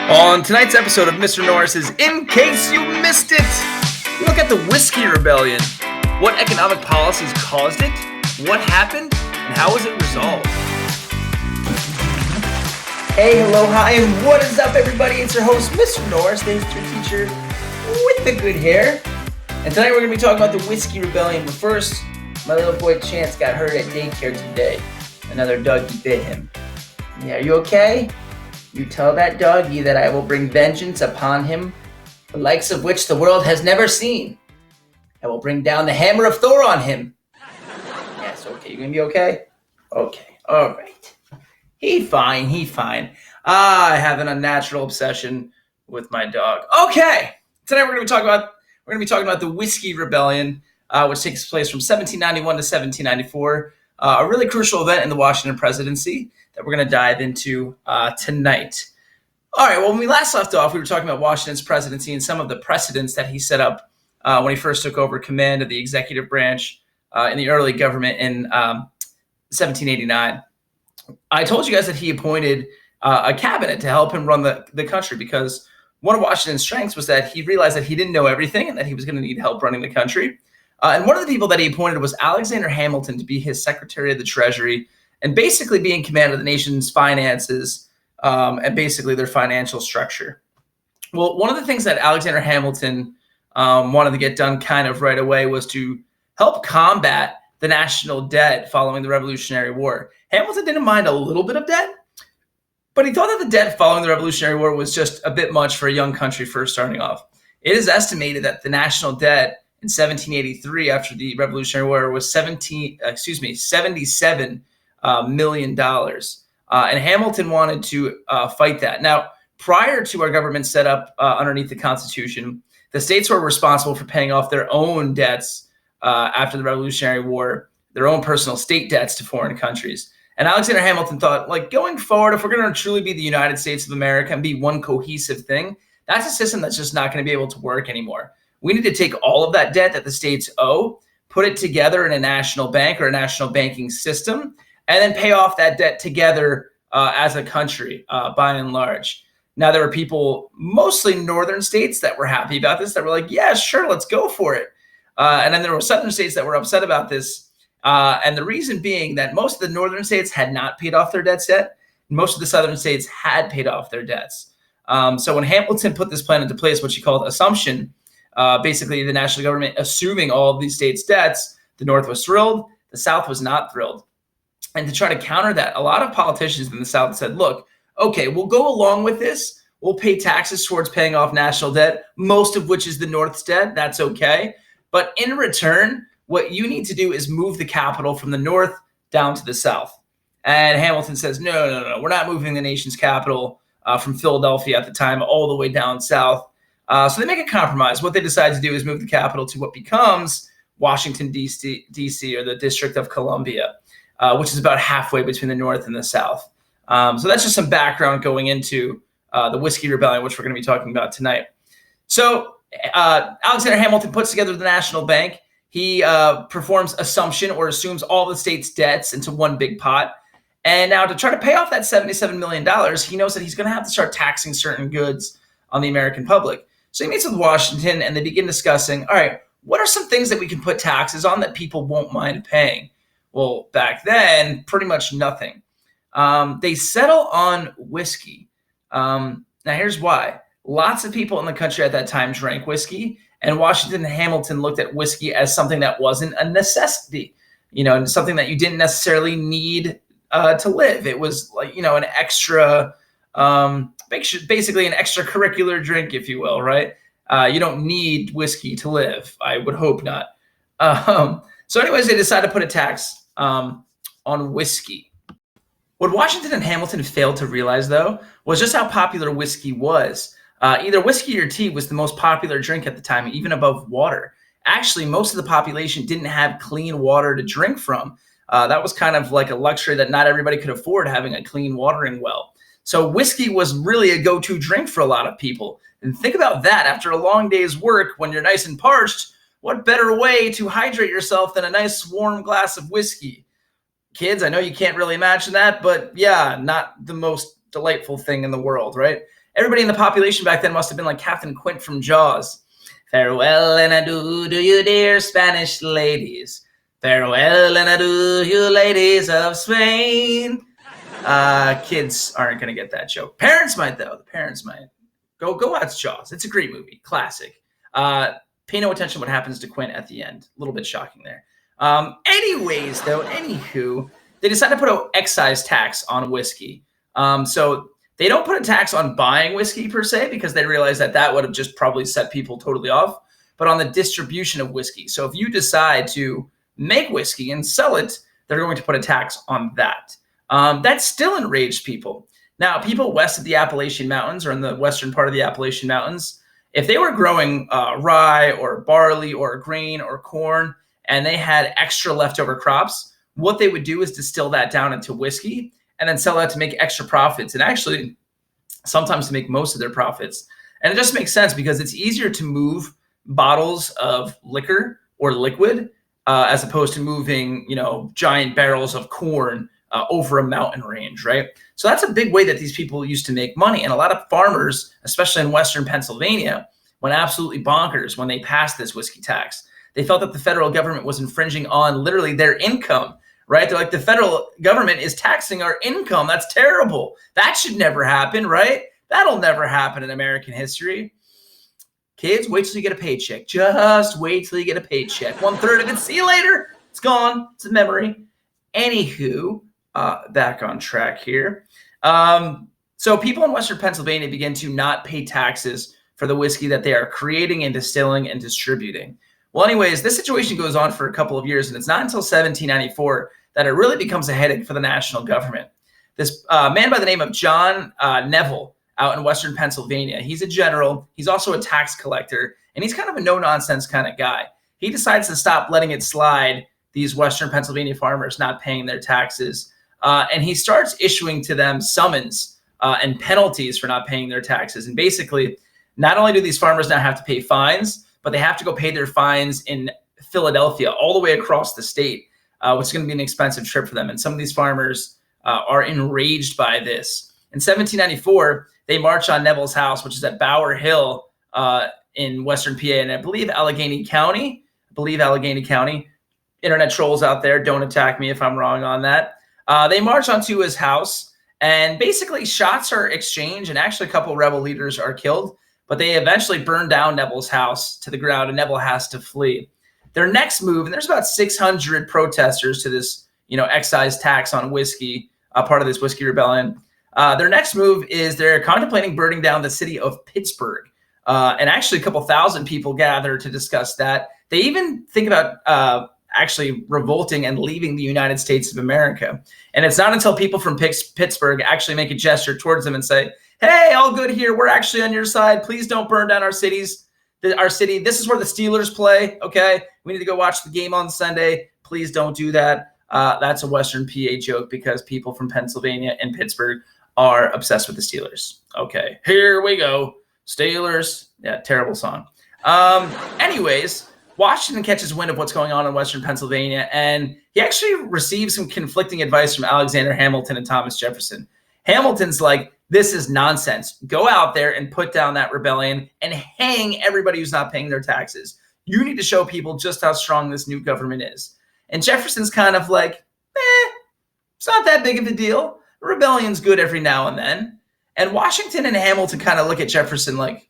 On tonight's episode of Mr. Norris's In Case You Missed It, we look at the Whiskey Rebellion, what economic policies caused it, what happened, and how was it resolved. Hey, hello, hi, and what is up, everybody? It's your host, Mr. Norris, the history teacher with the good hair. And tonight we're going to be talking about the Whiskey Rebellion. But first, my little boy Chance got hurt at daycare today. Another doggy bit him. Yeah, are you okay? You tell that doggy that I will bring vengeance upon him, the likes of which the world has never seen. I will bring down the hammer of Thor on him. Yes, okay, you gonna be okay? Okay, all right. He fine. I have an unnatural obsession with my dog. Okay, tonight we're gonna be talking about the Whiskey Rebellion, which takes place from 1791 to 1794. A really crucial event in the Washington Presidency that we're going to dive into tonight. All right, well, when we last left off, we were talking about Washington's presidency and some of the precedents that he set up when he first took over command of the executive branch in the early government in 1789. I told you guys that he appointed a cabinet to help him run the country because one of Washington's strengths was that he realized that he didn't know everything and that he was going to need help running the country. And one of the people that he appointed was Alexander Hamilton to be his Secretary of the Treasury and basically be in command of the nation's finances and basically their financial structure. Well, one of the things that Alexander Hamilton wanted to get done kind of right away was to help combat the national debt following the Revolutionary War. Hamilton didn't mind a little bit of debt, but he thought that the debt following the Revolutionary War was just a bit much for a young country first starting off. It is estimated that the national debt in 1783, after the Revolutionary War, was $77 million. And Hamilton wanted to fight that. Now, prior to our government set up underneath the Constitution, the states were responsible for paying off their own debts after the Revolutionary War, their own personal state debts to foreign countries. And Alexander Hamilton thought, like, going forward, if we're going to truly be the United States of America and be one cohesive thing, that's a system that's just not going to be able to work anymore. We need to take all of that debt that the states owe, put it together in a national bank or a national banking system, and then pay off that debt together as a country, by and large. Now, there were people, mostly northern states, that were happy about this, that were like, yeah, sure, let's go for it. And then there were southern states that were upset about this. And the reason being that most of the northern states had not paid off their debts yet. Most of the southern states had paid off their debts. So when Hamilton put this plan into place, which he called assumption, basically the national government assuming all of these states' debts, the North was thrilled, the South was not thrilled. And to try to counter that, a lot of politicians in the South said, look, okay, we'll go along with this. We'll pay taxes towards paying off national debt, most of which is the North's debt. That's okay. But in return, what you need to do is move the capital from the North down to the South. And Hamilton says, no, we're not moving the nation's capital from Philadelphia at the time all the way down south. So they make a compromise. What they decide to do is move the capital to what becomes Washington, D.C., or the District of Columbia, which is about halfway between the North and the South. So that's just some background going into the Whiskey Rebellion, which we're going to be talking about tonight. So Alexander Hamilton puts together the National Bank. He performs assumption or assumes all the state's debts into one big pot. And now to try to pay off that $77 million, he knows that he's going to have to start taxing certain goods on the American public. So he meets with Washington and they begin discussing, all right, what are some things that we can put taxes on that people won't mind paying? Well, back then, pretty much nothing. They settle on whiskey. Now, here's why. Lots of people in the country at that time drank whiskey, and Washington and Hamilton looked at whiskey as something that wasn't a necessity, something that you didn't necessarily need to live. It was like, an extra basically an extracurricular drink, if you will, right? You don't need whiskey to live. I would hope not. So anyways, they decide to put a tax on whiskey. What Washington and Hamilton failed to realize, though, was just how popular whiskey was. Either whiskey or tea was the most popular drink at the time, even above water. Actually, most of the population didn't have clean water to drink from. That was kind of like a luxury that not everybody could afford, having a clean watering well. So whiskey was really a go-to drink for a lot of people. And think about that. After a long day's work, when you're nice and parched, what better way to hydrate yourself than a nice warm glass of whiskey? Kids, I know you can't really imagine that, but yeah, not the most delightful thing in the world, right? Everybody in the population back then must have been like Captain Quint from Jaws. Farewell and adieu to you dear Spanish ladies. Farewell and adieu, you ladies of Spain. Kids aren't going to get that joke. Parents might, though. The parents might. Go watch Jaws. It's a great movie. Classic. Pay no attention to what happens to Quint at the end. A little bit shocking there. Anyways, though, anywho, they decided to put an excise tax on whiskey. So they don't put a tax on buying whiskey per se, because they realize that would have just probably set people totally off, but on the distribution of whiskey. So if you decide to make whiskey and sell it, they're going to put a tax on that. That still enraged people. Now, people west of the Appalachian Mountains, or in the western part of the Appalachian Mountains, if they were growing rye or barley or grain or corn, and they had extra leftover crops, what they would do is distill that down into whiskey and then sell that to make extra profits, and actually sometimes to make most of their profits. And it just makes sense because it's easier to move bottles of liquor or liquid as opposed to moving, giant barrels of corn over a mountain range, right? So that's a big way that these people used to make money. And a lot of farmers, especially in Western Pennsylvania, went absolutely bonkers when they passed this whiskey tax. They felt that the federal government was infringing on literally their income, right? They're like, the federal government is taxing our income. That's terrible. That should never happen, right? That'll never happen in American history. Kids, wait till you get a paycheck. Just wait till you get a paycheck. 1/3 of it, see you later. It's gone. It's a memory. Anywho, back on track here. So people in Western Pennsylvania begin to not pay taxes for the whiskey that they are creating and distilling and distributing. Well, anyways, this situation goes on for a couple of years, and it's not until 1794 that it really becomes a headache for the national government. This man by the name of John Neville out in Western Pennsylvania, he's a general, he's also a tax collector, and he's kind of a no-nonsense kind of guy. He decides to stop letting it slide, these Western Pennsylvania farmers not paying their taxes, and he starts issuing to them summons and penalties for not paying their taxes. And basically, not only do these farmers now have to pay fines, but they have to go pay their fines in Philadelphia all the way across the state, which is going to be an expensive trip for them. And some of these farmers are enraged by this. In 1794, they march on Neville's house, which is at Bower Hill in Western PA, and I believe Allegheny County. Internet trolls out there, don't attack me if I'm wrong on that. They march onto his house, and basically shots are exchanged, and actually a couple of rebel leaders are killed. But they eventually burn down Neville's house to the ground, and Neville has to flee. Their next move, and there's about 600 protesters to this, excise tax on whiskey, part of this whiskey rebellion. Their next move is they're contemplating burning down the city of Pittsburgh. And actually a couple thousand people gather to discuss that. They even think about actually revolting and leaving the United States of America. And it's not until people from Pittsburgh actually make a gesture towards them and say, hey, all good here. We're actually on your side. Please don't burn down our cities. Our city. This is where the Steelers play. Okay. We need to go watch the game on Sunday. Please don't do that. That's a Western PA joke because people from Pennsylvania and Pittsburgh are obsessed with the Steelers. Okay. Here we go. Steelers. Yeah. Terrible song. Anyways, Washington catches wind of what's going on in Western Pennsylvania, and he actually receives some conflicting advice from Alexander Hamilton and Thomas Jefferson. Hamilton's like, this is nonsense. Go out there and put down that rebellion and hang everybody who's not paying their taxes. You need to show people just how strong this new government is. And Jefferson's kind of like, it's not that big of a deal. Rebellion's good every now and then. And Washington and Hamilton kind of look at Jefferson like,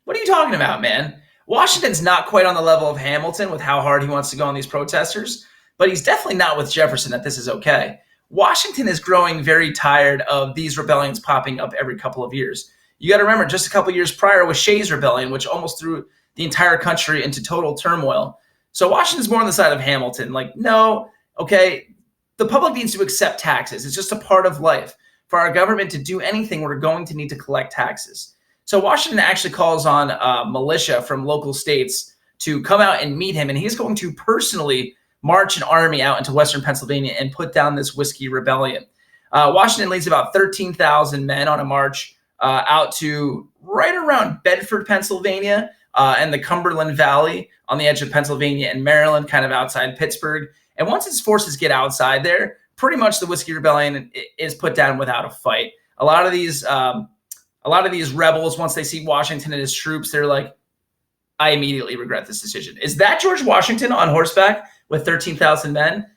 what are you talking about, man? Washington's not quite on the level of Hamilton with how hard he wants to go on these protesters, but he's definitely not with Jefferson that this is okay. Washington is growing very tired of these rebellions popping up every couple of years. You got to remember, just a couple of years prior was Shays' Rebellion, which almost threw the entire country into total turmoil. So Washington's more on the side of Hamilton. Like, no, okay, the public needs to accept taxes. It's just a part of life. For our government to do anything, we're going to need to collect taxes. So Washington actually calls on militia from local states to come out and meet him, and he's going to personally march an army out into Western Pennsylvania and put down this whiskey rebellion. Washington leads about 13,000 men on a march out to right around Bedford, Pennsylvania, and the Cumberland Valley on the edge of Pennsylvania and Maryland, kind of outside Pittsburgh. And once his forces get outside there, pretty much the whiskey rebellion is put down without a fight. A lot of these rebels, once they see Washington and his troops, they're like, I immediately regret this decision. Is that George Washington on horseback with 13,000 men?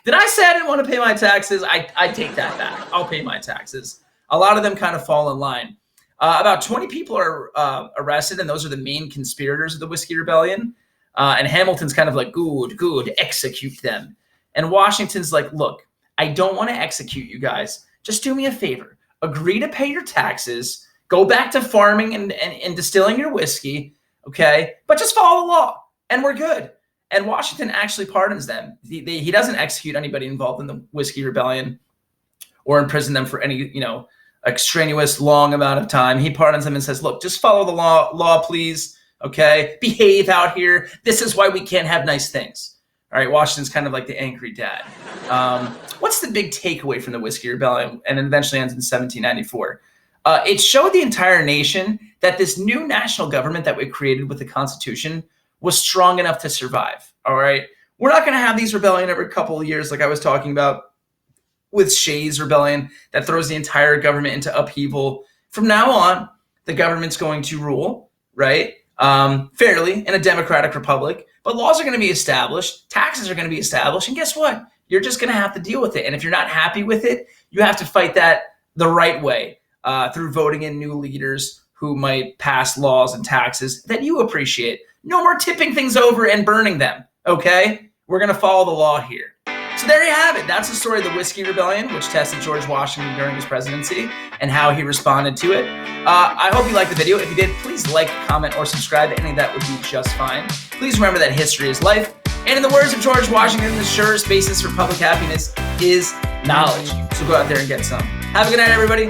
Did I say I didn't want to pay my taxes? I take that back. I'll pay my taxes. A lot of them kind of fall in line. About 20 people are arrested, and those are the main conspirators of the Whiskey Rebellion. And Hamilton's kind of like, good, execute them. And Washington's like, look, I don't want to execute you guys. Just do me a favor. Agree to pay your taxes. Go back to farming and distilling your whiskey, okay? But just follow the law, and we're good. And Washington actually pardons them. He doesn't execute anybody involved in the Whiskey Rebellion or imprison them for any, extraneous long amount of time. He pardons them and says, look, just follow the law, please, okay? Behave out here. This is why we can't have nice things. All right, Washington's kind of like the angry dad. What's the big takeaway from the Whiskey Rebellion? And it eventually ends in 1794. It showed the entire nation that this new national government that we created with the Constitution was strong enough to survive. All right, we're not going to have these rebellion every couple of years like I was talking about with Shays' rebellion that throws the entire government into upheaval. From now on, the government's going to rule, right, fairly in a democratic republic, but laws are going to be established, taxes are going to be established, and guess what? You're just going to have to deal with it. And if you're not happy with it, you have to fight that the right way through voting in new leaders who might pass laws and taxes that you appreciate. No more tipping things over and burning them, okay? We're going to follow the law here. So there you have it. That's the story of the Whiskey Rebellion, which tested George Washington during his presidency and how he responded to it. I hope you liked the video. If you did, please like, comment, or subscribe. Any of that would be just fine. Please remember that history is life. And in the words of George Washington, the surest basis for public happiness is knowledge. So go out there and get some. Have a good night, everybody.